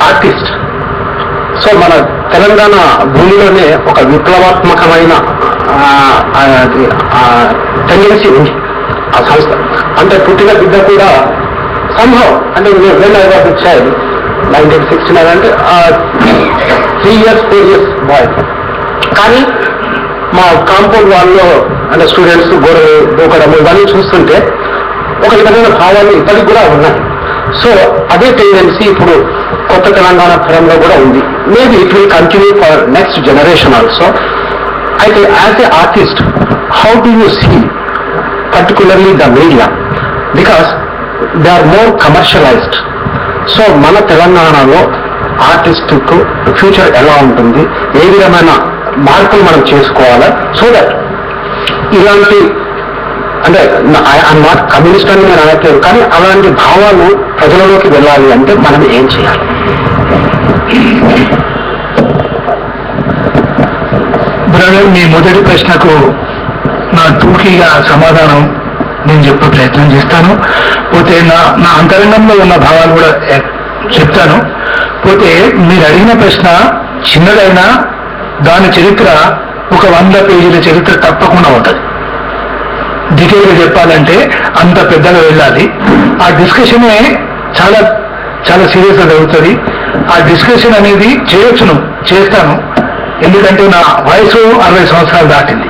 Artist. So మన తెలంగాణ భూమిలోనే ఒక విప్లవాత్మకమైన టెండెన్సీ ఉంది ఆ సంస్థ. అంటే పుట్టిన బిడ్డ కూడా సంభవం అంటే వెన్ ఐ వాజ్ చైల్డ్ 1969 అంటే 3 years 4 years బాయ్. కానీ మా కాంపౌండ్ వాళ్ళలో అంటే స్టూడెంట్స్ గోడలు దూకడము ఇవన్నీ చూస్తుంటే ఒక విధమైన భావాలు ఇప్పటికి కూడా ఉన్నాయి. సో అదే టెండెన్సీ ఇప్పుడు కొత్త తెలంగాణ తరంలో కూడా ఉంది. Maybe it will continue for next generation also. అయితే as a artist how do you see particularly the media, because they are more commercialized. So మన తెలంగాణలో ఆర్టిస్ట్కు ఫ్యూచర్ ఎలా ఉంటుంది, ఏ విధమైన మార్పులు మనం చేసుకోవాలా, సో దట్ ఇలాంటి అంటే ఐఎమ్ నాట్ కమ్యూనిస్ట్ అని నేను అనట్లేదు, కానీ అలాంటి భావాలు ప్రజలలోకి వెళ్ళాలి అంటే మనం ఏం చేయాలి? బ్రదర్, మీ మొదటి ప్రశ్నకు నా టూకీగా సమాధానం నేను చెప్పే ప్రయత్నం చేస్తాను. పోతే నా అంతరంగంలో ఉన్న భావాలు కూడా చెప్తాను. పోతే మీరు అడిగిన ప్రశ్న చిన్నదైనా దాని చరిత్ర ఒక 100 పేజీల చరిత్ర తప్పకుండా ఉంటుంది. డీటెయిల్గా చెప్పాలంటే అంత పెద్దగా వెళ్ళాలి. ఆ డిస్కషనే చాలా చాలా సీరియస్గా జరుగుతుంది. ఆ డిస్కషన్ అనేది చేస్తాను. ఎందుకంటే నా వయసు 60 సంవత్సరాలు దాటింది,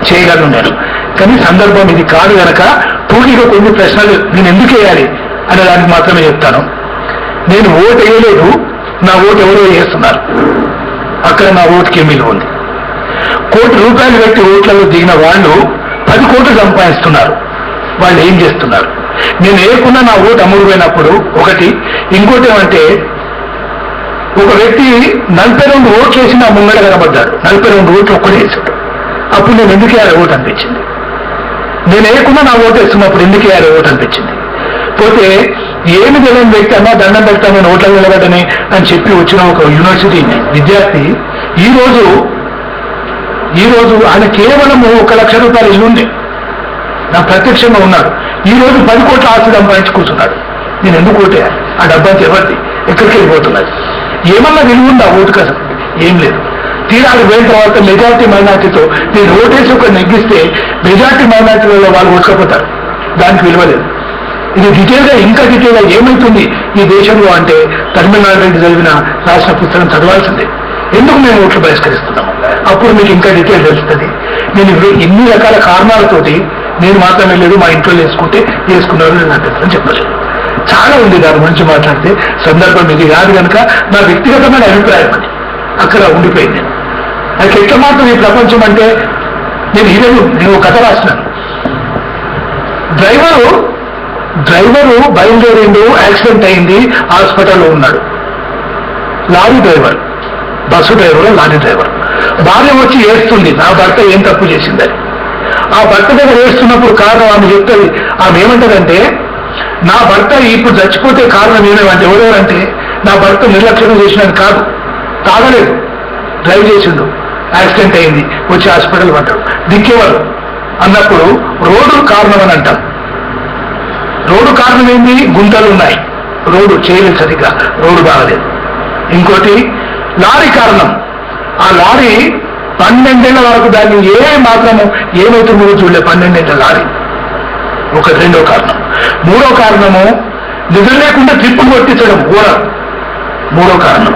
చేయగలను నేను. కానీ సందర్భం ఇది కాదు కనుక టూకీగా కొన్ని ప్రశ్నలు నేను ఎందుకు వేయాలి అనే దానికి మాత్రమే చెప్తాను. నేను ఓటు వేయలేదు, నా ఓటు ఎవరో వేస్తున్నారు. అక్కడ నా ఓటుకి ఏమీ ఉంది. ₹1 కోటి పెట్టి ఓట్లలో దిగిన వాళ్ళు 10 కోట్లు సంపాదిస్తున్నారు. వాళ్ళు ఏం చేస్తున్నారు? నేను వేయకుండా నా ఓటు అమ్ముడుపోయినప్పుడు ఒకటి. ఇంకోటి ఏమంటే ఒక వ్యక్తి 42 ఓట్లు వేసి నా ముంగడ కనబడ్డాడు. 42 ఓట్లు ఒక్కడే వేసాడు. అప్పుడు నేను ఎందుకు వేయాలి ఓటు అనిపించింది. నేను వేయకుండా నా ఓటు వేస్తున్నప్పుడు ఎందుకు వేయాలి ఓటు అనిపించింది. పోతే ఏమి తెలియని వ్యక్తి అన్నా దండం పెడతాను నేను ఓట్లకు నిలబడ్డని అని చెప్పి వచ్చిన ఒక యూనివర్సిటీ విద్యార్థి ఈ రోజు ఆయన కేవలం ₹1,00,000 ఇల్లు ఉంది, నా ప్రత్యక్షంగా ఉన్నాడు. ఈ రోజు 10 కోట్ల ఆస్తి సంపాదించి కూర్చున్నాడు. నేను ఎందుకు ఓటేయాలి? ఆ డబ్బంతా ఎవరిది? ఎక్కడికి వెళ్ళిపోతున్నది? ఏమన్నా విలువ ఉందా ఓటు కదా? ఏం లేదు. తీరాలు పోయిన తర్వాత మెజారిటీ మైనార్టీతో నేను ఓటేసి ఒక నెగ్గిస్తే మెజారిటీ మైనార్టీలలో వాళ్ళు ఓట్కపోతారు. దానికి విలువ లేదు. ఇది ఇంకా డీటెయిల్గా ఏమవుతుంది ఈ దేశంలో అంటే తమిళనాడు రెడ్డి చదివిన రాసిన పుస్తకం చదవాల్సిందే. ఎందుకు మేము ఓట్లు బహిష్కరిస్తున్నాము? అప్పుడు మీకు ఇంకా డీటెయిల్ తెలుస్తుంది. నేను ఇన్ని రకాల కారణాలతోటి నేను మాత్రమే లేదు, మా ఇంట్లో వేసుకున్నారు నేను అభ్యంతరం చెప్పలేదు. చాలా ఉంది దాని గురించి మాట్లాడితే. సందర్భం ఇది కాదు కనుక నా వ్యక్తిగతమైన అభిప్రాయం అని అక్కడ ఉండిపోయింది. నాకు ఎట్లా మాత్రం ఈ ప్రపంచం అంటే నేను కథ రాసినాను. డ్రైవరు బయలుదేరిండు, యాక్సిడెంట్ అయింది, హాస్పిటల్లో ఉన్నాడు. Lorry driver, bus driver, lorry driver. భార్య వచ్చి ఏడుస్తుంది, నా భర్త ఏం తప్పు చేసిందని. ఆ భర్త దగ్గర ఏడుస్తున్నప్పుడు కారణం ఆమె చెప్తుంది. ఆమె ఏమంటదంటే, నా భర్త ఇప్పుడు చచ్చిపోతే కారణం ఏమేమంటే ఎవరెవరంటే నా భర్త నిర్లక్ష్యం చేసినది కాదు, తాగలేదు, డ్రైవ్ చేసిండు, యాక్సిడెంట్ అయింది, వచ్చి హాస్పిటల్ పడ్డాడు, దిక్కేవారు అన్నప్పుడు రోడ్డు కారణం అని అంటాం. రోడ్డు కారణం ఏంది? గుంతలు ఉన్నాయి, రోడ్డు చేయలేదు సరిగ్గా, రోడ్డు బాగలేదు. ఇంకోటి లారీ కారణం. ఆ లారీ 12 ఏళ్ల వరకు దాన్ని మాత్రము ఏమవుతుందో చూడలే. 12 ఏళ్ల లారీ ఒకటి. రెండో కారణం. మూడో కారణము నిద్ర లేకుండా ట్రిప్పులు కొట్టించడం ఘోరం, మూడో కారణం.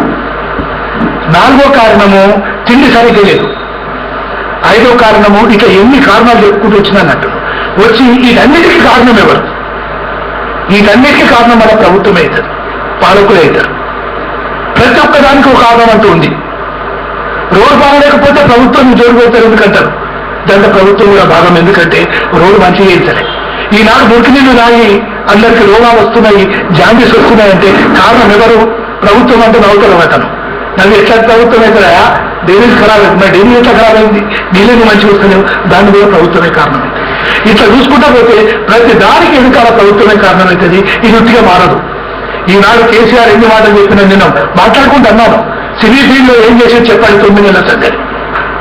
నాలుగో కారణము తిండి సరిగ్గా లేదు. ఐదో కారణము. ఇక ఎన్ని కారణాలు చెప్పుకుంటూ వచ్చినానట్టు వచ్చి వీటన్నిటికీ కారణం ఎవరు? వీటన్నిటికీ కారణం మన ప్రభుత్వమే అవుతుంది, పాలకులే అవుతారు. ప్రతి ఒక్కదానికి ఒక కారణం అంటూ ఉంది. రోడ్డు బాగలేకపోతే ప్రభుత్వం జోడిపోతారు ఎందుకంటారు. దాంట్లో ప్రభుత్వం కూడా భాగం. ఎందుకంటే రోడ్డు మంచిగా వేయించలే. ఈనాడు మురికి నీళ్లు తాగి అందరికీ రోగాలు వస్తున్నాయి, జాండీస్ వస్తున్నాయంటే కారణం ఎవరు? ప్రభుత్వం అంటే నవ్వుతారు అతను. నన్ను ఎట్లా ప్రభుత్వం అవుతారా? డ్రైనేజ్ ఖరాబ్ అవుతుంది, డ్రైనేజ్ ఎట్లా ఖరాబ్ అయింది, నీళ్ళని మంచిగా వస్తున్నాయి, దాన్ని కూడా ప్రభుత్వమే కారణం. ఇట్లా చూసుకుంటా పోతే ప్రతి దానికి వెనుకాల ప్రభుత్వమే కారణం అవుతుంది. ఇది ఉట్టిగా మారదు. ఈనాడు కేసీఆర్ ఎన్ని మాటలు చెప్పినా నేను మాట్లాడుకుంటూ అన్నాను. సినీ ఫీల్డ్లో ఏం చేసేది చెప్పాలి 9 నెలల సంగతి.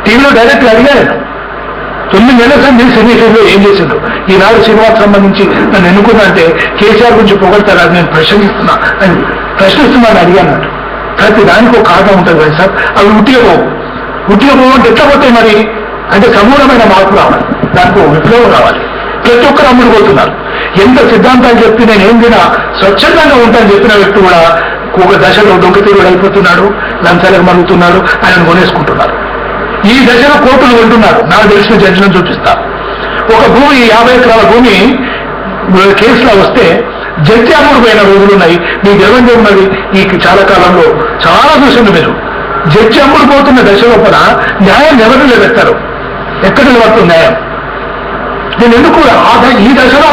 టీవీలో డైరెక్ట్ అడిగాను, 9 నెలల సంగతి సినీ ఫీల్డ్లో ఏం చేసిండు. ఈనాడు సినిమాకు సంబంధించి నన్ను ఎన్నుకున్నా అంటే కేసీఆర్ గురించి పొగడతారు, అది నేను ప్రశ్నిస్తున్నాను అడిగాను. ప్రతి దానికి ఒక కారణం ఉంటుంది కదా సార్. అవి ఉట్టిగా పోవు అంటే ఎట్లా పోతాయి మరి అంటే సమూలమైన మార్పు రావాలి, దానికి విప్లవం రావాలి. ప్రతి ఒక్కరు అమ్ముడుపోతున్నారు. ఎంత సిద్ధాంతాలు చెప్పి నేను ఏం తినా స్వచ్ఛందంగా ఉంటానని చెప్పిన వ్యక్తి కూడా ఒక దశలో దొంగతీరుడు అయిపోతున్నాడు, లంచాలకు మరుగుతున్నాడు, ఆయన కొనేసుకుంటున్నారు. ఈ దశలో కోర్టులు వింటున్నారు. నాకు తెలిసిన జడ్జిలను చూపిస్తారు. ఒక భూమి 50 ఎకరాల భూమి కేసులో వస్తే జడ్జి అమ్ముడుపోయిన రోజులున్నాయి. మీకు ఎవరి ఉన్నది ఈ చాలా కాలంలో చాలా చూసింది మీరు. జడ్జి అమ్ముడుపోతున్న దశ లోపల న్యాయం ఎవరు నిలబెడతారు? ఎక్కడ నిలబడుతుంది న్యాయం? నేను ఎందుకు ఈ దశలో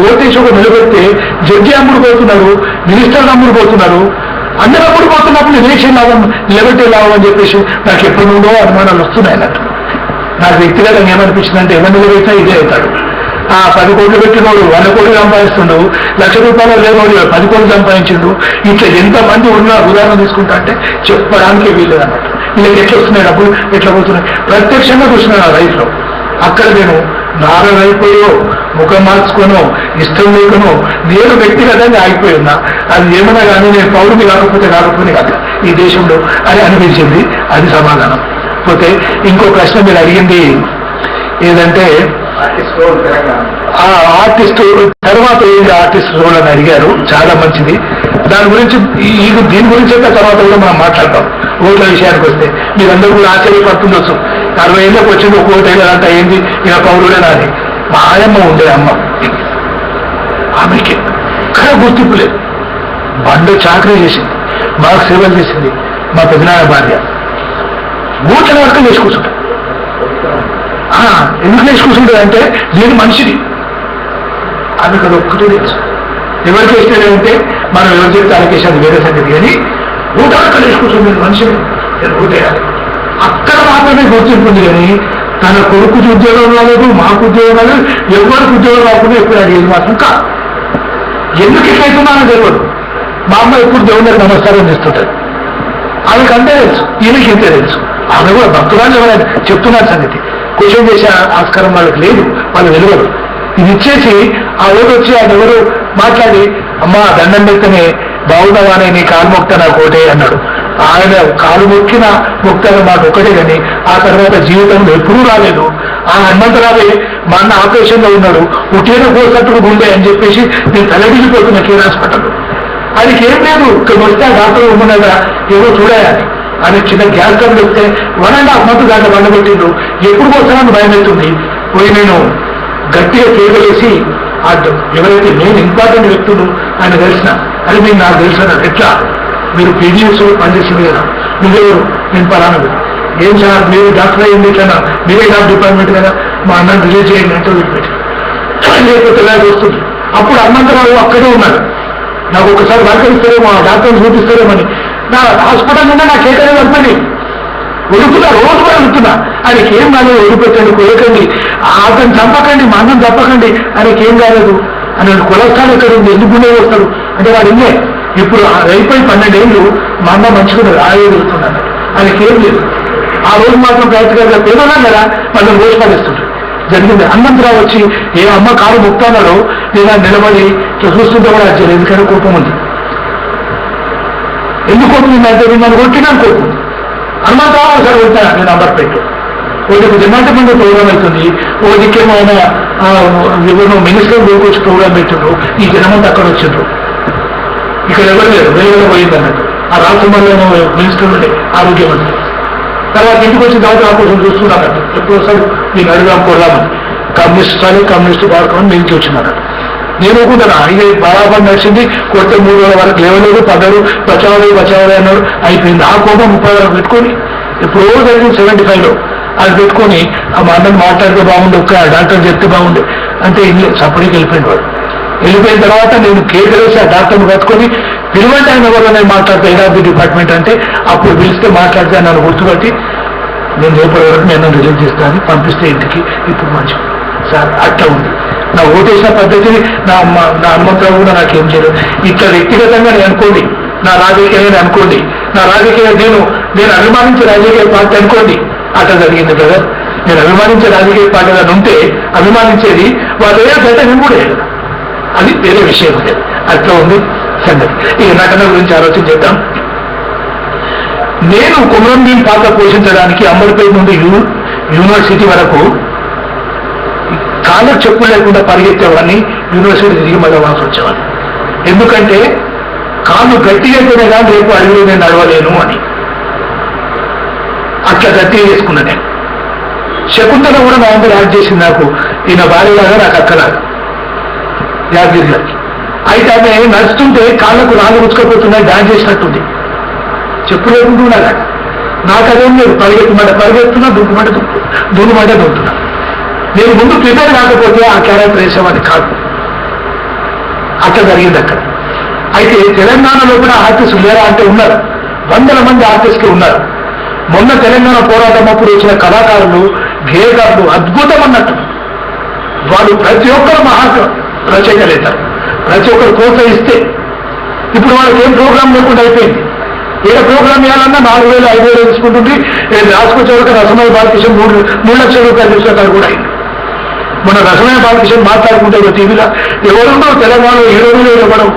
ఓటేసి ఒక నిలబెడితే జడ్జి అమ్ముడుపోతున్నారు, మినిస్టర్లు అమ్ముడుపోతున్నారు, అందరూ అమ్ముడుపోతున్నప్పుడు ఎలక్షన్ లాభం నిలబెట్టే లాభం అని చెప్పేసి నాకు ఎప్పటి నుండో అనుమానాలు వస్తున్నాయి అన్నట్టు. నాకు వ్యక్తిగతంగా ఏమనిపించిందంటే ఎవరు నిలబెట్టినా ఇదే అవుతాడు. 10 కోట్లు పెట్టినోడు 100 కోట్లు సంపాదిస్తుండు, ₹1,00,000 లేనోడు 10 కోట్లు సంపాదించిండు. ఇట్లా ఎంతమంది ఉన్న ఉదాహరణ తీసుకుంటా అంటే చెప్పడానికి వీలేదు అన్నట్టు. వీళ్ళకి ఎట్లా వస్తున్నాయి డబ్బులు, ఎట్లా పోతున్నాయి ప్రత్యక్షంగా చూస్తున్నాను ఆ లైఫ్లో. అక్కడ నేను నారద అయిపోయో, ముఖం మార్చుకోనో, ఇష్టం లేకనో నేను వ్యక్తిగతంగా ఆగిపోయి ఉన్నా. అది ఏమన్నా కానీ నేను పౌరుని కాకపోతే కాదు ఈ దేశంలో అని అనిపించింది. అది సమాధానం. పోతే ఇంకో ప్రశ్న మీరు అడిగింది ఏదంటే ఆర్టిస్ట్ తర్వాత ఏంటి ఆర్టిస్ట్ రోల్ అని అడిగారు. చాలా మంచిది. దాని గురించి దీని గురించి అయితే తర్వాత కూడా మనం మాట్లాడతాం. ఓట్ల విషయానికి వస్తే మీరందరూ కూడా ఆశ్చర్యపడుతుండొచ్చు. 60 ఏళ్ళకి వచ్చింది ఒక ఓటు వేయాలంటే ఏంది ఇక పౌరుడే నాది. మా ఆయమ్మ ఉండే అమ్మ, ఆమెకి ఎక్కడ గుర్తింపు లేదు. బండ చాకరీ చేసింది, మాకు సేవలు చేసింది. మా పెద్దనాన్న భార్య ఓట్ల వరకు వేసి కూర్చుంటాం. ఎందుకు వేసి కూర్చుంటుంది అంటే నేను మనిషిని. ఆమెకు అది ఒక్కటే తెలుసు. ఎవరికి వేసినాడంటే మనం ఎవరు చెప్తే అలాగేసి అది వేరే సంగతి. కానీ ఓటాలకు వేసి కూర్చుంది మనిషిని, నేను ఓటేయాలి. అక్కడ మాత్రమే గుర్తింపుంది. కానీ తన కొడుకు ఉద్యోగం రాలేదు, మాకు ఉద్యోగం రాలేదు, ఎవరికి ఉద్యోగం రాకుండా ఎప్పుడు అడిగేది మాత్రం కాదు. ఎందుకు ఇట్లయితున్నానో తెలియదు. మా అమ్మ ఎప్పుడు దేవుడికి నమస్కారం చేస్తుంటారు. ఆమెకు అంతే తెలుసు, ఈయనకి ఇంతే తెలుసు. ఆమె కూడా భక్తురాలు ఎవరైనా చెప్తున్నారు సంగతి. క్వశ్చన్ చేసే ఆస్కారం వాళ్ళకి లేదు, వాళ్ళు వెలువరు. ఇది ఇచ్చేసి ఆ ఓటు వచ్చి ఆయన ఎవరు మాట్లాడి అమ్మా దండం పెడితేనే బాగున్నావానే నీ కాలు మొక్త నాకు ఒకటే అన్నాడు. ఆయన కాలు మొక్కిన మొక్తాను మాకు ఒకటే కానీ ఆ తర్వాత జీవితంలో ఎప్పుడూ రాలేదు. ఆ హనుమంతరావే మా అన్న ఆపరేషన్లో ఉన్నాడు, ఉట్టిన కోసట్టుకు గుండె అని చెప్పేసి నేను తలడిల్లిపోతున్నా కేర్ హాస్పిటల్. ఆయనకి ఏం లేదు, ఇక్కడ వస్తే ఆ డాక్టర్ ఉన్నదా ఏవో చూడాలని. ఆయన చిన్న గ్యాస్ ట్రబుల్ వస్తే 1.5 months దాకా బండబెట్టిండు. ఎప్పుడు వస్తానని భయం అవుతుంది. పోయి నేను గట్టిగా కేకలేసి ఎవరైతే నేను ఇంపార్టెంట్ వ్యక్తులు ఆయన తెలిసిన అది మీరు నాకు తెలిసిన ఎట్లా మీరు పీడిఎస్ పనిచేసింది కదా, నువ్వెవరు? నేను పలానా. ఏం సార్ మీరు డాక్టర్ అయ్యింది ఇట్లా, మీరే డాక్టర్ డిపార్ట్మెంట్ కదా, మా అన్నని రిలీజ్ చేయండి అంటే వదిలిపెట్టి లేకపోతే వస్తుంది. అప్పుడు హనుమంతరావు అక్కడే ఉన్నాడు. నాకు ఒకసారి పలకరిస్తారేమో, ఆ డాక్టర్ని చూపిస్తారేమని నా హాస్పిటల్ నుండి నా కేకలే పడిపోయి ఉడుకున్నా, రోజు కూడా ఉడుకున్నా. ఆయనకి ఏం కాలేదు, వదిలిపెట్టండి, కొయ్యకండి, అతను చంపకండి, మా అన్నం చంపకండి, ఆయనకి ఏం కాలేదు అని. కొలెస్ట్రాల్ ఎక్కడ ఉంది, ఎందుకు గుండె వస్తాడు అంటే వాడు ఇన్నే. ఇప్పుడు అయిపోయి 12 ఏళ్ళు మా అన్న మంచుకున్నాడు, ఆయుడుతున్నాడు, ఆయనకి ఏం లేదు. ఆ రోజు మాత్రం ప్రయత్నంగా పేదన్నాం కదా, మనం రోజు పనిస్తుంటాడు. జరిగింది. హనుమంతరావు వచ్చి ఏ అమ్మ కాలు ముక్తాన్నాడో నేను నిలబడి చూస్తుంటే కూడా వచ్చారు. ఎందుకంటే కోపం ఉంది. ఎందుకు కోపం ఉందంటే నన్ను కొట్టినాను కోపం. హనుమంతరావు ఒకసారి వెళ్తాను నేను అంబర్పేట. ఒకటి డిమాండ్ మంది ప్రోగ్రామ్ అవుతుంది, ఓ దిక్కేమో ఆయన ఎవరు మినిస్టర్ వచ్చి ప్రోగ్రామ్ పెట్టిండ్రు. ఈ జనమంతా అక్కడ వచ్చిండ్రు. ఇక్కడ ఎవరు లేరు, వేరే పోయింది అన్నట్టు. ఆ రాష్ట్రంలో మినిస్టర్ ఉండే ఆరోగ్య మంత్రి. తర్వాత ఇంటికి వచ్చిన తర్వాత ఆ కోసం చూస్తున్నాను. ఎప్పుడు వస్తాడు నేను అడుగుదాం కొడదామని. కమ్యూనిస్ట్ స్థాయి కమ్యూనిస్ట్ వాడుకోవడం మీదకి వచ్చినాడు. నేను ఒప్పుకుంటాను. ఇది బరాబర్ నడిచింది. కొడితే 3 రోజుల వరకు లేవలేదు, పడ్డారు, బచావాలి అన్నాడు. అయిపోయింది. ఆ కోపం 30 వరకు పెట్టుకొని ఎప్పుడో జరిగింది 75లో అది పెట్టుకొని ఆ మా అన్నని మాట్లాడితే బాగుండే, ఒక్క డాక్టర్ చెప్తే బాగుండే అంటే సపరేట్కి వెళ్ళిపోయింది వాడు. వెళ్ళిపోయిన తర్వాత నేను కేకలేసి ఆ డాక్టర్ని పట్టుకొని పిలువంటే ఆయన ఎవరైనా మాట్లాడితే ఏడాది డిపార్ట్మెంట్ అంటే అప్పుడు పిలిస్తే మాట్లాడితే నన్ను గుర్తుపట్టి నేను రేపటి వరకు నేను రిలీజ్ చేస్తాను పంపిస్తే ఇంటికి. ఇప్పుడు మంచిగా సార్ అట్లా ఉంది. నా ఓటేసిన పద్ధతిని నా హనుమంతరావు కూడా నాకేం చేయలేదు. ఇట్లా వ్యక్తిగతంగా నేను అనుకోండి, నా రాజకీయాన్ని అనుకోండి, నా రాజకీయ నేను అభిమానించే రాజకీయ పార్టీ అనుకోండి. అట్లా జరిగింది కదా. నేను అభిమానించే రాజకీయ పార్టీగా ఉంటే అభిమానించేది వాళ్ళు ఏ గంట నేను కూడా కదా, అది వేరే విషయం లేదు. అట్లా ఉంది సంగతి. ఈ నటన గురించి ఆలోచన చేద్దాం. నేను కుమరం భీం పాత్ర పోషించడానికి అంబర్పేట నుండి యూనివర్సిటీ వరకు కాళ్ళకు చెప్పులు లేకుండా పరిగెత్తేవాడిని, యూనివర్సిటీ తిరిగి మళ్ళీ వాల్సి వచ్చేవాడిని. ఎందుకంటే కాళ్ళు గట్టిగా అయితేనే కానీ రేపు అడవిలో నేను నడవలేను అని అట్లా గట్టిగా చేసుకున్నా నేను. శకుంతల కూడా నా అందరూ యాడ్ చేసింది, నాకు ఈయన భార్యలాగా నాకు అక్కలాగా యాదగిరి గారికి. అయితే ఆమె నడుస్తుంటే కాళ్ళకు రాళ్ళు ఉచ్చుకపోతున్నాయి, డాన్స్ చేసినట్టుంది, చెప్పు లేకుండా నాకు అదేం లేదు. పరిగెత్తున్నా, దున్నుమంటే దుంతున్నా. నేను ముందు ప్రిపేర్ కాకపోతే ఆ క్యారెక్టర్ వేసేవాడిని కాదు. అట్లా జరిగింది అక్కడ. అయితే తెలంగాణలో కూడా ఆర్టిస్టులు లేరా అంటే ఉన్నారు, వందల మంది ఆర్టిస్టులు ఉన్నారు. మొన్న తెలంగాణ పోరాటం అప్పుడు వచ్చిన కళాకారులు, గేయకారులు అద్భుతం అన్నట్టు. వాళ్ళు ప్రతి ఒక్కరు రచయితలేతారు, ప్రతి ఒక్కరు ప్రోత్సహిస్తే. ఇప్పుడు వాళ్ళకి ఏం ప్రోగ్రాం లేకుండా అయిపోయింది. ఏ ప్రోగ్రాం వేయాలన్నా 4,000 5,000 తీసుకుంటుంది. రాసుకొచ్చేవరకు రసమయ బాలకృష్ణ 3 లక్షల రూపాయలు తీసుకుంటారు కూడా అయింది. మన రసమయ బాలకృష్ణ మాట్లాడుకుంటే టీవీలో ఎవరుండో తెలంగాణలో హీరోలు ఇవ్వడం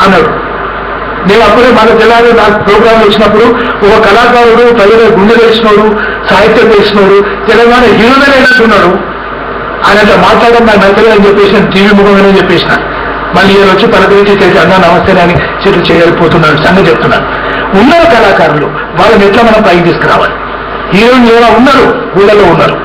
అన్నాడు. నేను అప్పుడే మన తెలంగాణ నాకు ప్రోగ్రాంలు వచ్చినప్పుడు ఒక కళాకారుడు ప్రజల గుండె తెలిసినోడు, సాహిత్యం తెలిసినోడు, తెలంగాణ హీరోనే లేనట్టున్నాడు. ఆయన అట్లా మాట్లాడడం నాకు నచ్చలేదు అని చెప్పేసి టీవీ ముఖంగానే చెప్పేసిన. మళ్ళీ ఈయన వచ్చి పలకరించి చేసి అన్నా నమస్తే అని చెట్లు చేయకపోతున్నాడు సంగతి చెప్తున్నాను. ఉన్నారు కళాకారులు, వాళ్ళని ఎట్లా మనం పైకి తీసుకురావాలి. హీరోయిన్లు ఎలా ఉన్నారు, ఊళ్ళలో ఉన్నారు,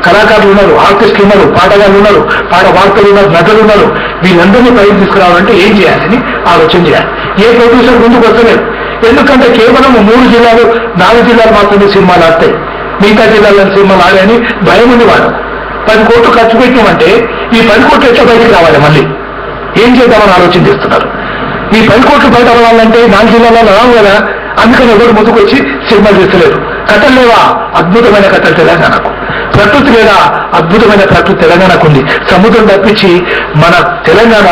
కళాకారులు ఉన్నారు, ఆర్టిస్టులు ఉన్నారు, పాటగాళ్ళు ఉన్నారు, పాట వార్తలు ఉన్నారు, నటులు ఉన్నారు. వీళ్ళందరినీ పైకి తీసుకురావాలంటే ఏం చేయాలని ఆలోచన చేయాలి. ఏ ప్రొడ్యూసర్ ముందుకు వస్తలేదు. ఎందుకంటే కేవలం 3 జిల్లాలు 4 జిల్లాలు మాత్రమే సినిమాలు ఆడతాయి, మిగతా జిల్లాలో సినిమాలు ఆడాయని భయం ఉంది వాడు. 10 కోట్లు ఖర్చు పెట్టామంటే ఈ 10 కోట్లు ఎట్లా బయటికి రావాలి, మళ్ళీ ఏం చేద్దామని ఆలోచన చేస్తున్నారు. ఈ 10 కోట్లు బయట రావాలంటే 4 జిల్లాలలో రావు కదా. అందుకని ఎవరు ముందుకు వచ్చి సినిమాలు చేస్తలేరు. కథలు లేవా, అద్భుతమైన కథలు తెలంగాణకు. ప్రకృతి లేదా, అద్భుతమైన ప్రకృతి తెలంగాణకు ఉంది. సముద్రం తప్పించి మన తెలంగాణ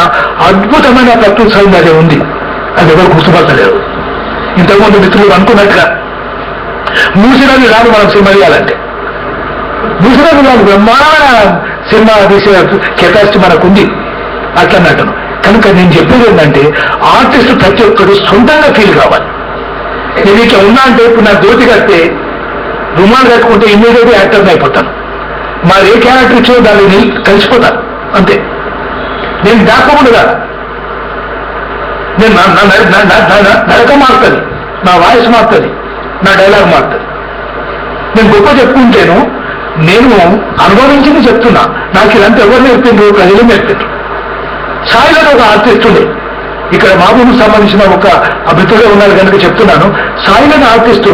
అద్భుతమైన ప్రకృతి సౌందర్యం ఉంది, అది ఎవరు గుర్తుపడతలేరు. ఇంతకుముందు మిత్రులు అనుకున్నట్టుగా మూసినది రాదు మనం సినిమా తీయాలంటే. మూసినది రాదు, బ్రహ్మాండ సినిమా తీసే కెపాసిటీ మనకుంది అట్లన్నట్టు. కనుక నేను చెప్పేది ఏంటంటే ఆర్టిస్ట్ ప్రతి ఒక్కరు సొంతంగా ఫీల్ కావాలి. నేను ఇట్లా ఉన్నా అంటే ఇప్పుడు నా ధోతి కడితే రుమాలు కట్టుకుంటే ఇమ్మీడియట్గా యాక్టర్ని అయిపోతాను. మరి ఏ క్యారెక్టర్ ఇచ్చో దాన్ని కలిసిపోతాను అంతే. నేను దాక్కుండా నేను నడక మారుతుంది, నా వాయిస్ మారుతుంది, నా డైలాగ్ మారుతుంది. నేను గొప్ప చెప్పుకుంటేను నేను అనుభవించింది చెప్తున్నా. నాకు ఇదంతా ఎవరు నేర్పిండ్రు, ప్రజలు నేర్పిండ్రు. సాయిలో ఒక ఆర్టిస్ట్ ఉండే, ఇక్కడ మామూలుకు సంబంధించిన ఒక మిత్రుడే ఉన్నారు కనుక చెప్తున్నాను. సాయిలని ఆర్టిస్టు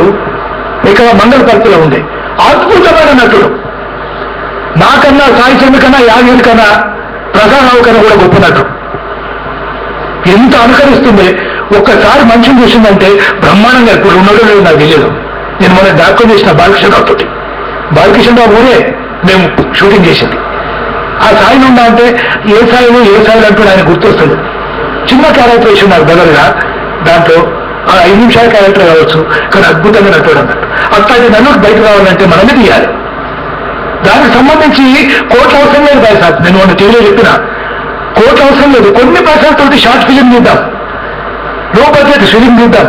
ఇక్కడ మంగళపర్తిలో ఉండే అద్భుతమైన నటుడు. నాకన్నా సాయి చంద్ర కన్నా, యాదగిరి కన్నా, ప్రసాదరావు కన్నా కూడా గొప్ప నటుడు. ఎంత అనుకరిస్తుంది. ఒక్కసారి మనిషిని చూసిందంటే బ్రహ్మాండంగా ఇప్పుడు ఉన్నాడో లేదో నాకు తెలియదు. నేను మొన్న డాక్టర్ చేసిన బాలకృష్ణరావు తోటి, బాలకృష్ణరావు ఊరే మేము షూటింగ్ చేసింది. ఆ సాయిని ఉందా అంటే ఏ సాయిలు అంటూ ఆయన గుర్తొస్తుంది. చిన్న క్యారెక్టర్ వేసి ఉన్నారు బెదర్గా, దాంట్లో 5 నిమిషాల క్యారెక్టర్ కావచ్చు, కానీ అద్భుతంగా నటుడు అన్నట్టు. అట్లాంటి నన్ను బయట రావాలంటే మనమే తీయాలి. దానికి సంబంధించి కోట్ల అవసరం లేదు బాయ్ సార్. నేను మొన్న టీవీలో చెప్పిన కోట్ల అవసరం లేదు. కొన్ని పైసలతోటి షార్ట్ ఫిలిం తీద్దాం, లో బడ్జెట్ ఫిలిం తీద్దాం,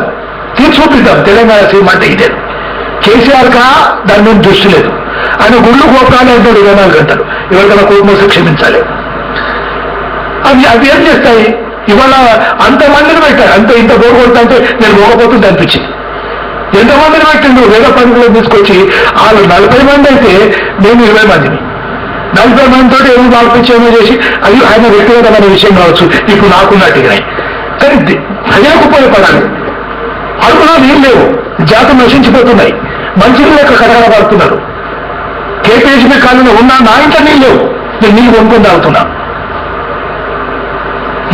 చూపిద్దాం. తెలంగాణ సినిమా అంటే ఇదే. కేసీఆర్ కా దాని మీద దృష్టి లేదు. ఆయన గుళ్ళు గోపురాలు అంటాడు 24 గంటలు. ఎవరికైనా కోపమోసి క్షమించాలి. అవి ఏం చేస్తాయి? ఇవాళ అంతమందిని పెట్టారు, ఇంత బోర్ కొడుతుంటే నేను పోకపోతుంది అనిపించింది. ఎంతమందిని పెట్టిండు, 1000 పండుగలు తీసుకొచ్చి వాళ్ళు 40 మంది అయితే మేము 20 మందిని, 40 మందితో ఏమో మార్పించేమో చేసి అది ఆయన వ్యక్తిగతమైన విషయం కావచ్చు. ఇప్పుడు నాకున్నట్టుగానే కానీ ప్రజలకు ఉపయోగపడాలి. అడుగులో నీళ్ళు లేవు, జాతులు నశించిపోతున్నాయి, మంచి లెక్క కడగబడుతున్నారు. కేపీహెచ్బీ కాలంలో ఉన్నా నా ఇంట్లో నీళ్ళు లేవు, నేను నీళ్ళు కొనుక్కొని తాగుతున్నా.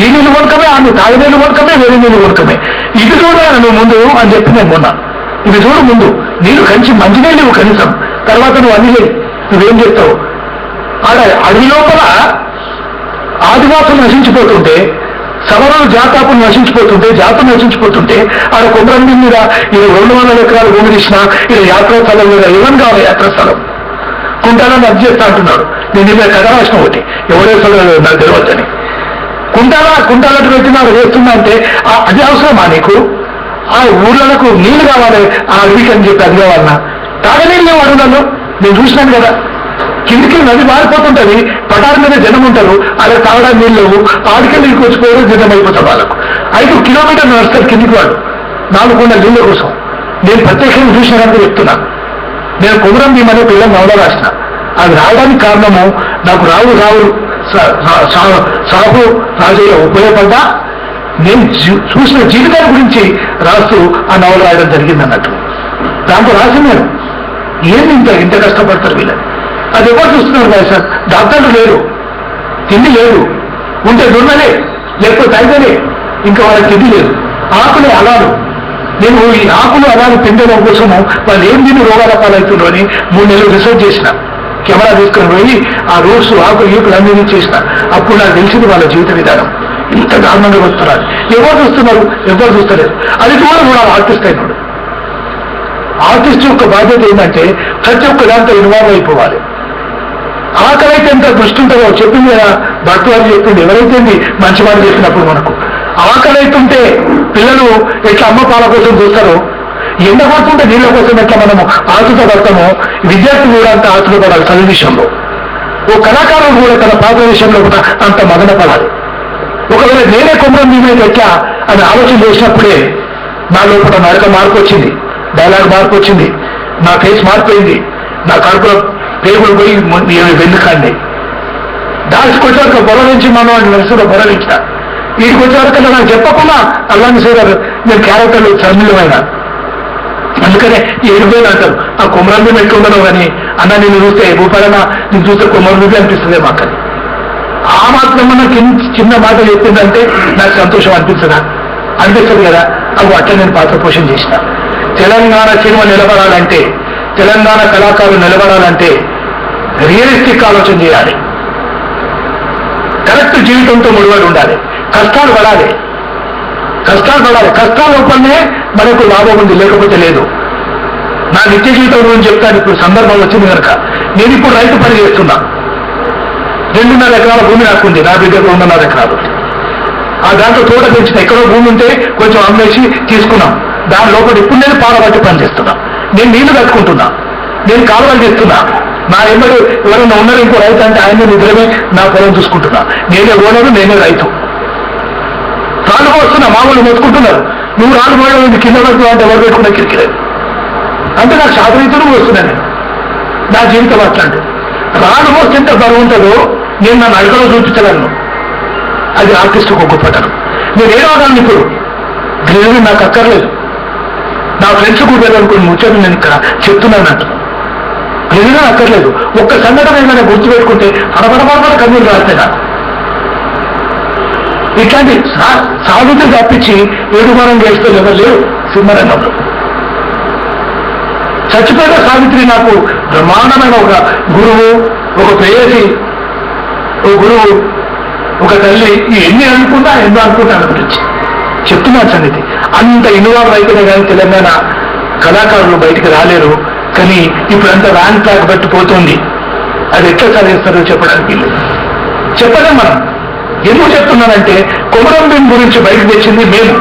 ఈ నీళ్ళు కొనుకమే, ఆమె తాగి నీళ్ళు కొనుకమే, వేరే నీళ్ళు కొనుకమే. ఇది చూడ నువ్వు ముందు అని చెప్పి నేను మొన్నా. ఇది చూడు ముందు, నీళ్ళు కంచి మంచినీళ్ళు నువ్వు కనీసం, తర్వాత నువ్వు అన్ని లేవు. నువ్వేం చేస్తావు? ఆడ అడవి లోపల ఆదివాసులు నశించిపోతుంటే, సవరణ జాతాపులు నశించిపోతుంటే, జాతులు నశించిపోతుంటే, ఆడ కుమ్రండి మీద ఇది 200 ఎకరాలు భూమి తీసిన ఇది యాత్రాస్థలం మీద ఏమని కావాలి? యాత్రాస్థలం కుంటాలని అది చేస్తా అంటున్నాడు. నేను ఇలా కథ రాసిన ఒకటి, ఎవరేస్తాడో నాకు తెలియవచ్చని. కుంటాలట్టు పెట్టినాడు వేస్తున్నా అంటే అది అవసరమా నీకు? ఆ ఊర్లకు నీళ్లు కావాలి ఆ అడవికి అని చెప్పి అది కావాలన్నా తాగనీళ్ళు అడుగున్నాను నేను చూసినాను కదా. కిందికి నది మారిపోతుంటది, పటాల మీద జనం ఉంటారు, అలా తాగడానికి నీళ్ళు లేవు, ఆడికెళ్ళి నీకు వచ్చిపోయారు జనం అయిపోతారు వాళ్ళకు. 5 కిలోమీటర్లు నడుస్తారు కిందికి వాళ్ళు 4 గుండెల నీళ్ళ కోసం. నేను ప్రత్యేకంగా చూసిన కనుక చెప్తున్నా. నేను కుమరం భీమ్ అనే పిల్లలు నవల రాసిన. అది రావడానికి కారణము నాకు సాహు రాజయ్య ఉపయోగపడ్డా నేను చూసిన జీవితాల గురించి రాస్తూ ఆ నవల రాయడం జరిగింది అన్నట్టు. దాంట్లో రాసినాను ఏంది ఇంత కష్టపడతారు వీళ్ళని. అది ఎవరు చూస్తున్నారు కదా సార్, డాక్టర్లు లేరు, తిండి లేదు, ఉంటే దున్నలే లేకపోతే అయితేనే ఇంకా వాళ్ళకి తిండి లేదు, ఆకులే అలాలు. నేను ఈ ఆకులు అలాలు తిండడం కోసము వాళ్ళు ఏం తిని రోగాల పాలవుతుండ్రో అని 3 నెలలు రీసెర్చ్ చేసిన. కెమెరా తీసుకొని పోయి ఆ రూట్స్ ఆకులు ఈకులు అన్ని చేసిన. అప్పుడు నాకు తెలిసింది వాళ్ళ జీవిత విధానం ఇంత దారుణంగా వస్తున్నారు. ఎవరు చూస్తున్నారు? ఎవరు చూస్తలేదు. అది కూడా ఆర్టిస్ట్ అయినాడు. ఆర్టిస్ట్ యొక్క బాధ్యత ఏంటంటే ప్రతి ఒక్క దాంట్లో ఇన్వాల్వ్ అయిపోవాలి. ఆకలైతే ఎంత దృష్టి ఉంటుందో చెప్పింది కదా భర్త వారు చెప్పింది. ఎవరైతే మంచి వారు చెప్పినప్పుడు మనకు ఆకలైతుంటే పిల్లలు ఎట్లా అమ్మ పాల కోసం చూస్తారో, ఎండ పడుతుంటే నీళ్ళ కోసం ఎట్లా మనము ఆతుత పడతామో విద్యార్థులు కూడా అంత ఆతుత పడాలి చదువు విషయంలో. ఓ కళాకారులు కూడా తన పాత్ర విషయంలో కూడా అంత మదన పడాలి. ఒకవేళ నేనే కుమరం భీమ్ ఎట్లా అని ఆలోచన చేసినప్పుడే నా లోపల నడక మార్పు వచ్చింది, డైలాగ్ మార్పు వచ్చింది, నా ఫేస్ మారిపోయింది, నా కడుపులో పేగులు పోయి వెన్నుకాండి. దాచుకొచ్చాక బొర నుంచి మనం నర్సులో బొరలించిన. వీటికి వచ్చేవరకల్లా నాకు చెప్పకుండా అల్లాని సార్ నేను క్యారెక్టర్లు సన్నిలమైన. అందుకనే 7 వేలు అంటారు. ఆ కుమరం భీమ్ ఎట్లా ఉండను కానీ అన్న నేను చూస్తే భూపాలన్న నేను చూస్తే కుమరం భీమ్ అనిపిస్తుంది మాకని. ఆ మాత్రం నాకు చిన్న మాట చెప్పిందంటే నాకు సంతోషం అనిపిస్తుంది కదా. అవి అట్లా నేను పాత్ర పోషణ చేసిన. తెలంగాణ సినిమా నిలబడాలంటే, తెలంగాణ కళాకారులు నిలబడాలంటే రియలిస్టిక్ ఆలోచన చేయాలి, కరెక్ట్ జీవితంతో ముడిపడి ఉండాలి, కష్టాలు పడాలి. కష్టాల లోపలనే మనకు లాభం ఉంది, లేకపోతే లేదు. నా నిత్య జీవితం గురించి చెప్తాను. ఇప్పుడు సందర్భం వచ్చింది కనుక నేను ఇప్పుడు రైతు పని చేస్తున్నా. 2.5 ఎకరాల భూమి నాకుంది, నా దగ్గర 2.5 ఎకరాలు. ఆ దాంట్లో తోట పెంచిన ఎక్కడో భూమి ఉంటే కొంచెం అమ్మేసి తీసుకున్నాం. దాని లోపల ఇప్పుడు నేను పాలబట్టి పని చేస్తున్నా. నేను నీళ్లు కట్టుకుంటున్నా, నేను కాలువలు చేస్తున్నా. నా ఎమ్మడు ఎవరైనా ఉన్నారు ఇంకో రైతు అంటే ఆయన నిద్రమే నా పొలం చూసుకుంటున్నా. నేనే ఓనరు, నేనే రైతు. రాళ్ళు పోస్తున్నా, మామూలు మొత్తుకుంటున్నారు. నువ్వు రాళ్ళు పోయడం కింద పడుతున్నా అంటే ఎవరు పెట్టుకున్నా కిరికిలేదు. అంటే నాకు శాతరీతులు పోస్తున్నా. నేను నా జీవితం అట్లాంటి రాళ్ళు పోస్తే ఎంత బరువు ఉంటుందో నేను నన్ను అడగలో చూపించగలను. అది ఆర్టిస్టుకు ఒక గొప్పతనం. నేను ఏడవగలను. ఇప్పుడు గ్రీజు నాకు అక్కర్లేదు. నా ఫ్రెండ్స్ కూడా వెళ్ళాలనుకుని ముచ్చట్లు నేను ఇక్కడ చెప్తున్నానంట. గ్రీజు అక్కర్లేదు. ఒక్క సంఘటన ఏమైనా గుర్తుపెట్టుకుంటే పడపడపడ కన్నీళ్ళు రాస్తే నాకు. ఇట్లాంటి సాగుతూ తప్పించి ఏడుమానం చేస్తూ ఎవరు లేరు సినిమా రంగంలో. చచ్చిపోయిన సావిత్రి నాకు బ్రహ్మాండమైన ఒక గురువు, ఒక ప్రేయసి, ఒక గురువు, ఒక తల్లి. ఎన్ని అనుకుంటా గురించి చెప్తున్నాను సంగతి. అంత ఇన్వాల్వ్ అయితేనే కానీ తెలంగాణ కళాకారులు బయటికి రాలేరు. కానీ ఇప్పుడంతా వ్యాన్ ట్రాక్ పట్టిపోతుంది. అది ఎట్లా సాధిస్తారో చెప్పడానికి చెప్పలేం మనం. ఎందుకు చెప్తున్నానంటే కుమరం భీమ్ గురించి బయటకు తెచ్చింది మేము.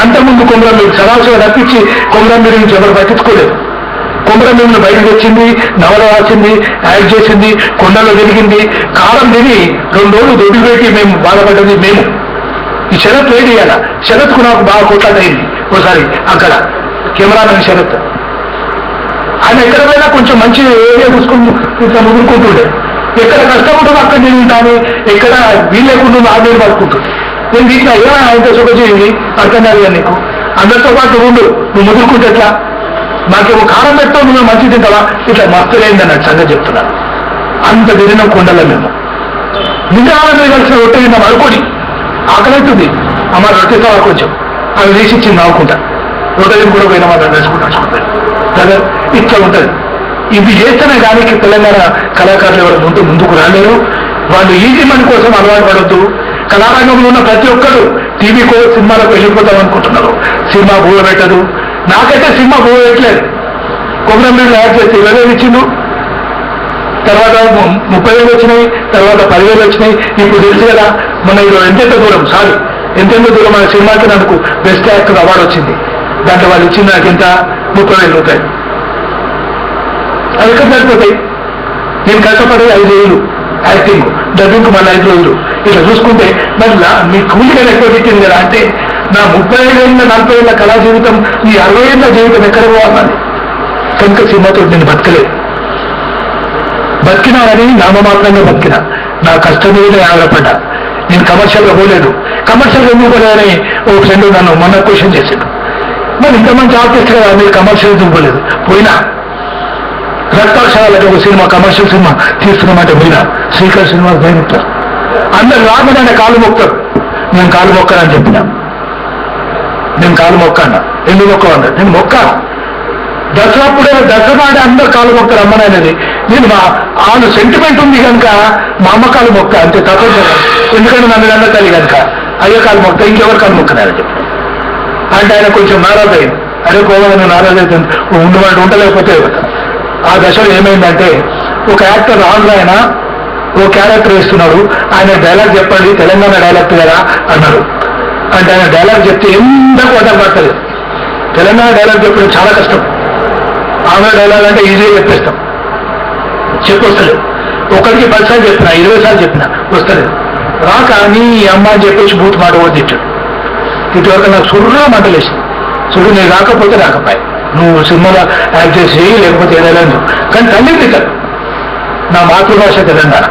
అంతకుముందు కుమరం భీమ్ సరాసరి తప్పించి కుమరం భీమ్ గురించి ఎవరు పట్టించుకోలేదు. కుమరం భీమ్ను బయటకు వచ్చింది, నవల రాసింది, యాక్ట్ చేసింది, కొండలో వెలిగింది, కాలం తిని 2 రోజులు దొడ్డు పెట్టి మేము బాధపడ్డది మేము. ఈ శరత్ వేడి అలా శరత్కు నాకు బాగా కొట్లాటైంది ఒకసారి అక్కడ. కెమెరామెన్ శరత్ ఆయన ఎక్కడ పోయినా కొంచెం మంచి ఏరియా చూసుకుని ఇట్లా ముదురుకుంటుండే. ఎక్కడ కష్టం ఉంటుందో అక్కడ నేను ఉంటాను, ఎక్కడ వీలు లేకుండా ఆ నీళ్ళు పడుకుంటుంది. నేను వీటిలో ఏమైనా ఆయనతో సుఖ చేయండి అర్థం కాదు కదా నీకు. అందరితో పాటు ఉండు, నువ్వు ముదురుకుంటే ఎట్లా? నాకేమో కారం పెట్టావు, నువ్వు మంచి తింటావా? ఇట్లా మస్తు లేని అన్నట్టు సంగతి చెప్తున్నాను. అంత తిరిగినాం కొండల మేము. నిజాలని కలిసిన రొట్టె తిన్నాం అనుకోని. ఆకలవుతుంది అమ్మ రొట్టె కావాలి కొంచెం, అవి వేసిచ్చింది నవ్వుకుంటా. రొట్టె కూడా పోయినా మనం వేసుకుంటాం కదా. ఇట్లా ఉంటుంది. ఇవి చేస్తేనే కానీ తెలంగాణ కళాకారులు ఎవరు ముందుకు రాలేరు. వాళ్ళు ఈజీ మనీ కోసం అలవాటు పడద్దు. కళారంగంలో ఉన్న ప్రతి ఒక్కరు టీవీకో సినిమాలకు వెళ్ళిపోతాం అనుకుంటున్నారు. సినిమా భూమి పెట్టదు. నాకైతే సినిమా భూమి పెట్టలేదు. కుమరం భీమ్ యాడ్ చేస్తే 20,000 ఇచ్చిండు, తర్వాత 30,000 వచ్చినాయి, తర్వాత 10,000 వచ్చినాయి. ఇప్పుడు తెలుసు కదా మొన్న ఇది ఎంత దూరం సారీ ఎంతెందుకు దూరం మన సినిమాకి నాకు బెస్ట్ యాక్టర్ అవార్డు వచ్చింది. దాంట్లో వాళ్ళు ఇచ్చింది నాకు ఎంత 30,000 రూపాయలు. అవి ఎక్కడ సరిపోతాయి? నేను కష్టపడే 5 రోజులు యాక్టింగ్, డబ్బింగ్ మళ్ళీ 5 రోజులు. ఇట్లా చూసుకుంటే మరి మీ కూలికైనా ఎక్కువ పెట్టింది కదా అంటే నా 35 ఏళ్ళ 40 ఏళ్ళ కళా జీవితం, ఈ 60 ఏళ్ళ జీవితం ఎక్కడ పోవాలని కనుక సినిమాతో నేను బతకలేదు. బతికినానని నామమాత్రంగా బతికినా, నా కష్టం మీదనే ఆధారపడ్డా. నేను కమర్షియల్గా పోలేదు. కమర్షియల్గా ఎందుకు పోలేదని ఓ ఫ్రెండ్ నన్ను మొన్న క్వశ్చన్ చేశాడు. మరి ఇంత మంచి ఆర్టిస్ట్ కదా మీరు కమర్షియల్ ఎందుకు పోలేదు? పోయినా రక్తాక్షరాలకి ఒక సినిమా కమర్షియల్ సినిమా తీస్తున్నామంటే పోయినా. శ్రీకర్ సినిమా భయముక్తారు, అందరు రాగానే కాలు మొక్తారు. నేను కాలు మొక్కనని చెప్పినా. నేను కాలు మొక్కన్నా. ఎందుకు మొక్కమన్నా? నేను మొక్కాను. దసరాప్పుడే దసరా నాడే అందరు కాలు మొక్కరు అమ్మననేది. నేను వాళ్ళు సెంటిమెంట్ ఉంది కనుక మా అమ్మ కాలు మొక్క అంతే తప్ప. ఎందుకంటే నన్ను అన్న తల్లి కనుక అయ్యో కాలు మొక్క, ఇంకెవరు కాలు మొక్కనని చెప్పి అంటే ఆయన కొంచెం నారాజ్ అయింది. అదే కోవాలని నారాజ్ అవుతుంది, ఉండమంటే ఉండలేకపోతే. ఆ దశలో ఏమైందంటే ఒక యాక్టర్ ఆంధ్ర ఆయన ఓ క్యారెక్టర్ వేస్తున్నాడు. ఆయన డైలాగ్ చెప్పండి, తెలంగాణ డైలాగ్ కదా అన్నాడు. అంటే ఆయన డైలాగ్ చెప్తే ఎంత కొట్టబడతలేదు. తెలంగాణ డైలాగ్ చెప్పడం చాలా కష్టం. ఆంధ్ర డైలాగ్ అంటే ఈజీగా చెప్పేస్తాం, చెప్పొస్తలేదు. ఒకరికి 10 సార్లు చెప్పినా, 20 సార్లు చెప్పినా వస్తలేదు. రాక నీ అమ్మ అని చెప్పేసి బూత్ మాట తిట్టాడు. ఇటువరకు నాకు సుర్రా మంటలేసింది. చూడు నేను రాకపోతే రాకపోయి, నువ్వు సినిమాలో యాక్ట్ చేసి లేకపోతే ఏదైనా. కానీ తల్లి తిట్టాడు. నా మాతృభాష తెలంగాణ.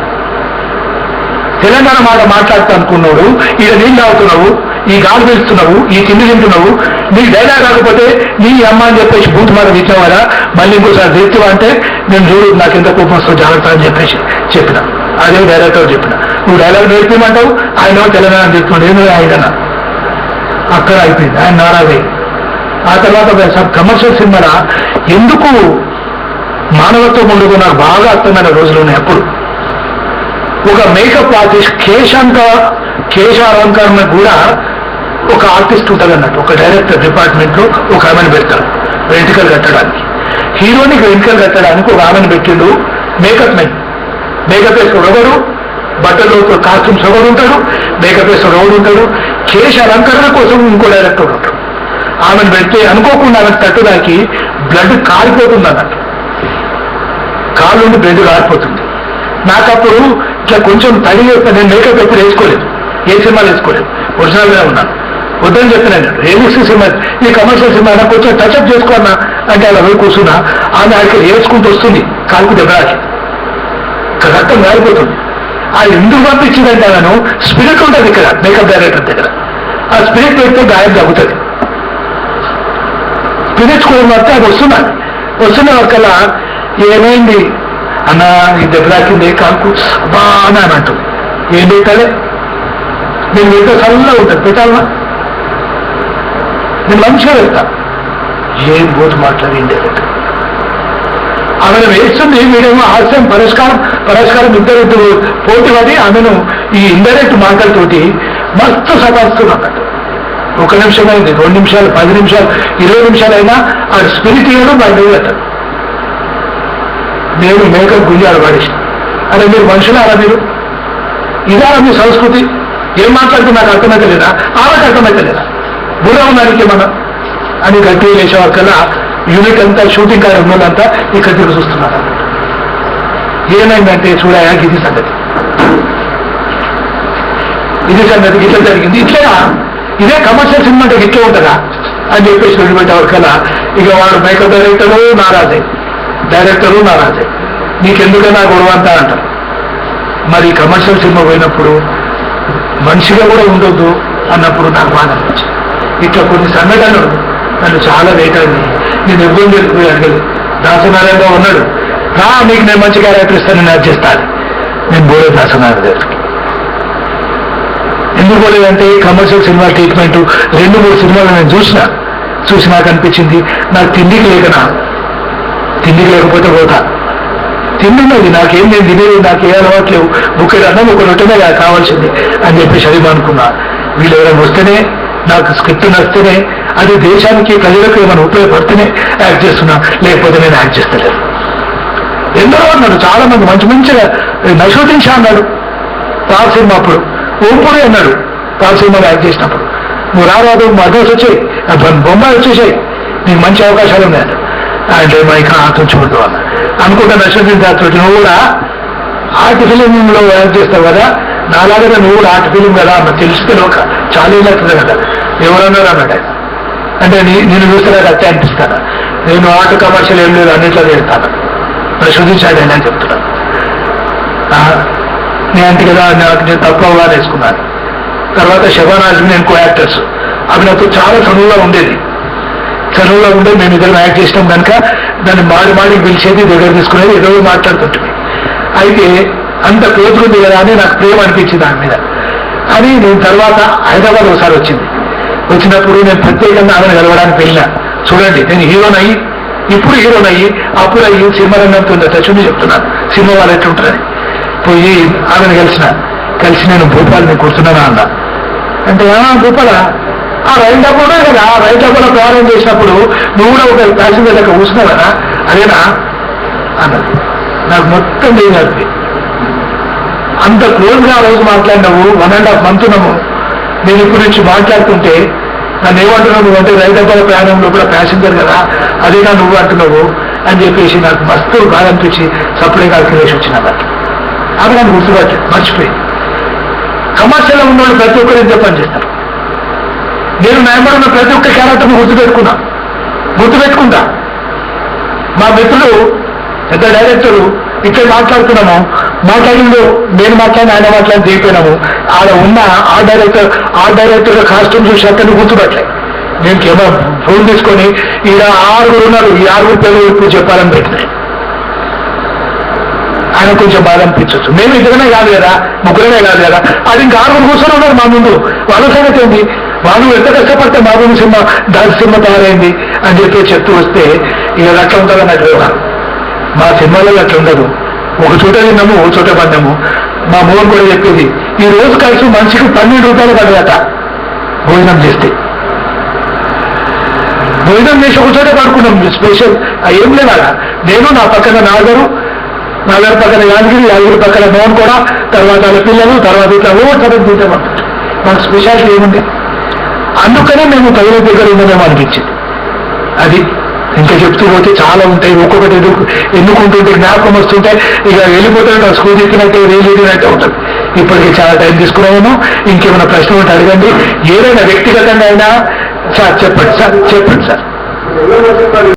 తెలంగాణ మాట మాట్లాడుతూ అనుకున్నాడు. ఈడ నీళ్ళు తాగుతున్నావు, ఈ గాలి పీలుస్తున్నావు, ఈ తిండి తింటున్నావు, నీ డైలాగ్ కాకపోతే నీ అమ్మ అని చెప్పేసి బూత్ మాట తిట్టావు కదా, మళ్ళీ ఇంకోసారి తిరుగుతావా అంటే నేను చూడు నాకు ఎంత కోపం వస్తుందో జాగ్రత్త అని చెప్పేసి చెప్పిన. అదే డైరెక్టర్ చెప్పిన. నువ్వు డైలాగ్ నేర్పిమంటావు, ఆయన తెలంగాణ చెప్తున్నాడు. ఏదో ఆయన అక్కడ అయిపోయింది. ఆయన నారాజే. ఆ తర్వాత కమర్షియల్ సినిమా ఎందుకు మానవత్వం ఉండదు నాకు బాగా అర్థమైన రోజులు ఉన్నాయి. అప్పుడు ఒక మేకప్ ఆర్టిస్ట్ కేశ అలంకరణ కూడా ఒక ఆర్టిస్ట్ ఉంటుంది అన్నట్టు. ఒక డైరెక్టర్ డిపార్ట్మెంట్లో ఒక ఆమెను పెడతారు వెంట్రుకలు కట్టడానికి. హీరోనికి వెంట్రుకలు కట్టడానికి ఒక ఆమెను పెట్టిండు మేకప్ మెన్. మేకప్ వేసుకోడు ఒకడు, బట్టలు కాస్ట్యూమ్స్ ఒకడు ఉంటాడు, మేకప్ వేసుకోడు ఒకడు ఉంటాడు. కేశ అలంకరణ కోసం ఇంకో డైరెక్టర్ ఉంటాడు. ఆమెను పెడితే అనుకోకుండా ఆమెను తట్టుదాకి బ్లడ్ కారిపోతుంది అన్నట్టు. కాళ్ళు నుండి బ్లడ్ కారిపోతుంది. నాకప్పుడు ఇట్లా కొంచెం తడి నేను మేకప్ ఎప్పుడు వేసుకోలేదు, ఏ సినిమాలు వేసుకోలేదు, ఒరిజినల్గా ఉన్నాను. వద్దని చెప్పినాను. రియలిస్టిక్ సినిమా, ఈ కమర్షియల్ సినిమా కొంచెం టచ్అప్ చేసుకున్నా అంటే అలా పోయి కూర్చున్నా. ఆమె అక్కడ ఏడ్చుకుంటూ వస్తుంది, కాలుకు దెబ్బరాకి రక్తం గారిపోతుంది. అది ఎందుకు పంపించిందంటే ఆమెను స్పిరిట్ ఉంటుంది ఇక్కడ మేకప్ డైరెక్టర్ దగ్గర. ఆ స్పిరిట్ పెడితే గాయం తగ్గుతుంది. పిలుచుకోవడం వస్తే అది వస్తున్న వరకల్లా ఏమైంది అన్న ఈ దెబ్బలాకింది కాకు బా అని అంటుంది. ఏం పెట్టాలి? నేను వెళ్తే సరళంగా ఉంటుంది, పెట్టాలన్నా నేను మంచిగా వెళ్తా. ఏం బోతు మాట్లాడి డైరెక్ట్ ఆమెను వేస్తుంది. వీడేమో హాస్యం పరిష్కారం ఇద్దరు పోటీ పడి ఆమెను ఈ ఇండైరెక్ట్ మాటలతోటి మస్తు సతాస్తున్నట్టు. 1 నిమిషం అయింది, 2 నిమిషాలు, 10 నిమిషాలు, 20 నిమిషాలైనా ఆ స్పిరిట్ ఇవ్వడం బయట పెట్టారు. నేను మేకప్ గుంజాడు పడేసి, అరే మీరు మనుషులారా, మీరు ఇదా మీ సంస్కృతి? ఏం మాట్లాడితే నాకు అర్థమైతే లేదా, ఆమెకు అర్థమైతే లేదా, బుర్ర ఉన్నానికి ఏమన్నా అని గట్టి వేసే వరకల్లా యూనిట్ అంతా షూటింగ్ కాడ ఉన్నదంతా ఇక్కడ తిరిగి చూస్తున్నారు. ఏమైందంటే చూడయా ఇది సంగతి ఇట్లా జరిగింది. ఇట్లా ఇదే కమర్షియల్ సినిమా అంటే ఇట్లా ఉంటుందా అని చెప్పేసి వదిలిపెట్టే వరకల్లా ఇక వాడు మేకప్ డైరెక్టరు నారాజే, డైరెక్టరు నారాజే, నీకెందుకైనా గొడవ అంతా అంటారు. మరి కమర్షియల్ సినిమా పోయినప్పుడు మనిషిగా కూడా ఉండొద్దు అన్నప్పుడు నాకు బాధ అనిపించింది. ఇట్లా కొన్ని సంఘటనలు నన్ను చాలా వేటాడి. నేను ఇబ్బంది వెళ్ళిపోయి అడగలేదు. దాసనారాయణరావు ఉన్నాడు, రా మీకు నేను మంచి క్యారెక్టర్ ఇస్తాను, నేను అది చేస్తాను. నేను పోలేదు దాసనారాయణ దగ్గరికి. ఎందుకు పోలేదంటే కమర్షియల్ సినిమా ట్రీట్మెంట్ 2-3 సినిమాలు నేను చూసి నాకు అనిపించింది నాకు తిండికి లేకపోతే పోతా. తిండిన్నది నాకేం, నేను తినేది నాకు ఏ అలవాట్లేవు, బుక్కెడు అన్నం ఒక రొట్టెనే కావాల్సింది అని చెప్పేసి అది అనుకున్నా. వీళ్ళు ఎవరైనా వస్తేనే, నాకు స్క్రిప్ట్ నచ్చితేనే, అది దేశానికి ప్రజలకు ఏమైనా ఉపయోగపడితేనే యాక్ట్ చేస్తున్నా, లేకపోతే నేను యాక్ట్ చేస్తలేదు. ఎందరో అన్నాడు, చాలా మంది మంచిగా నశోటించా అన్నాడు. సినిమా అప్పుడు ఓంపురి అన్నాడు, పాత సినిమాలో యాక్ట్ చేసినప్పుడు నువ్వు రారాదు అడ్రస్ వచ్చాయి బొంబాయి వచ్చేసాయి నీకు మంచి అవకాశాలు ఉన్నాయి అంటే మా ఇక్కడ ఆటో చూడదు అన్న అనుకుంటా నష్టం దాంతో నువ్వు కూడా ఆర్ట్ ఫిలింలో యాక్ట్ చేస్తావు కదా నాలాగా నువ్వు కూడా ఆర్ట్ ఫిలిం కదా అన్న తెలిస్తే ఒక ఛాలెంజ్ అవుతుంది కదా ఎవరన్నారు అన్నాడు అంటే నేను చూస్తే నాకు అట్టే అనిపిస్తాను నేను ఆర్ట్ కమర్షియల్ ఏం లేదు అన్నిట్లో వెళ్తాను నా శుద్ధించాడు అని చెప్తున్నాను నేను అంటే కదా నేను తక్కువగా వేసుకున్నాను తర్వాత శబానా ఆజ్మీ నేను కో యాక్టర్స్ అవి నాతో చాలా చనువుగా ఉండేది మేము ఇద్దరు యాక్ట్ చేసినాం కనుక దాన్ని మాడికి పిలిచేది దగ్గర తీసుకునేది ఏదో మాట్లాడుతుంటుంది అయితే అంత క్లోజ్ ఉంది కదా అని నాకు ప్రేమ అనిపించింది దాని మీద అని నేను తర్వాత హైదరాబాద్ ఒకసారి వచ్చినప్పుడు నేను ప్రత్యేకంగా ఆమెను కలవడానికి వెళ్ళినా చూడండి నేను హీరోనయ్యి ఇప్పుడు హీరోనయ్యి అప్పుడు అయ్యి సినిమా రంగంతో తెచ్చుండి చెప్తున్నాను సినిమా వాళ్ళు ఎట్లుంటారని పోయి ఆమెను కలిసి నేను భూపాలని కూర్చున్నాను అన్నా అంటే భూపాల ఆ రైలు డబ్బులు కదా రైలు డబ్బులో ప్రయాణం చేసినప్పుడు నువ్వు కూడా ఒక ప్యాసింజర్ లెక్క కూర్చున్నావు కదా అదేనా అన్నది నాకు మొత్తం లేదు అంత క్లోజ్గా ఆ రోజు మాట్లాడినావు 1.5 month ఉన్నాము నేను ఇప్పుడు నుంచి మాట్లాడుతుంటే నన్ను ఏమంటున్నావు నువ్వు అంటే రైలు డబ్బాల ప్రయాణంలో కూడా ప్యాసింజర్ కదా అదేనా నువ్వు అంటున్నావు అని చెప్పేసి నాకు మస్తు బాగా అనిపించి సప్లై కాల్కులేసి వచ్చిన అది నన్ను గుర్తుపట్టి మర్చిపోయి కమర్షియల్లో ఉన్న వాళ్ళు ప్రతి ఒక్కరు ఎంత పని చేస్తారు నేను నా ఉన్న ప్రతి ఒక్క క్యారెక్టర్ని గుర్తుపెట్టుకుంటా మా మిత్రులు పెద్ద డైరెక్టరు ఇక్కడ మాట్లాడుతున్నాము మాట్లాడిందో నేను మాట్లాడిన ఆయన మాట్లాడి దిగిపోయినాము ఆడ ఉన్న ఆ డైరెక్టర్ కాస్ట్యూమ్ చూసి అతన్ని గుర్తుపట్టలే నేను కేవలం ఫోన్ తీసుకొని ఈడ 6 ఉన్నారు ఈ 6 పేరు ఇప్పుడు చెప్పాలని పెట్టినాయి ఆయన కొంచెం బాధ అనిపించవచ్చు మేము ఇద్దరమే కాదు కదా ముగ్గురమే కాదు కదా అది ఇంకా 6 కూర్చొని ఉన్నారు మా ముందు వాళ్ళ సంగతి ఏంటి వాళ్ళు ఎంత కష్టపడితే మా ముందు సినిమా దాని సినిమా తయారైంది అని చెప్పి చెప్తూ వస్తే ఇక అట్లా ఉంటుంది అన్నట్టు వ్యవహారం మా సినిమాలో అట్లా ఉండదు ఒక చోట తిన్నాము ఒక చోట పడ్డాము మా మోహన్ కూడా చెప్పేది ఈ రోజు కలిసి మనిషికి 12 రూపాయలు పడదట భోజనం చేస్తే భోజనం చేసి ఒక చోట పడుకున్నాం స్పెషల్ ఏం లేదా నేను నా పక్కన నాగరు పక్కన యాదగిరి పక్కన మోహన్ కూడా తర్వాత వాళ్ళ పిల్లలు తర్వాత ఇట్లా ఓట్లను తింటామంటారు మాకు స్పెషాలిటీ ఏముంది అందుకనే మేము తగిన దగ్గర ఉందనేమో అనిపించింది అది ఇంకా చెప్తూ పోతే చాలా ఉంటాయి ఒక్కొక్కటి ఎన్నుకుంటుంటే జ్ఞాపకం వస్తుంటాయి ఇక వెళ్ళిపోతే స్కూల్ ఎక్కినట్టే రైలు ఎక్కినట్టే ఉంటుంది ఇప్పటికీ చాలా టైం తీసుకున్నాము ఇంకేమైనా ప్రశ్న ఉంటే అడగండి ఏదైనా వ్యక్తిగతంగా అయినా సార్ చెప్పండి సార్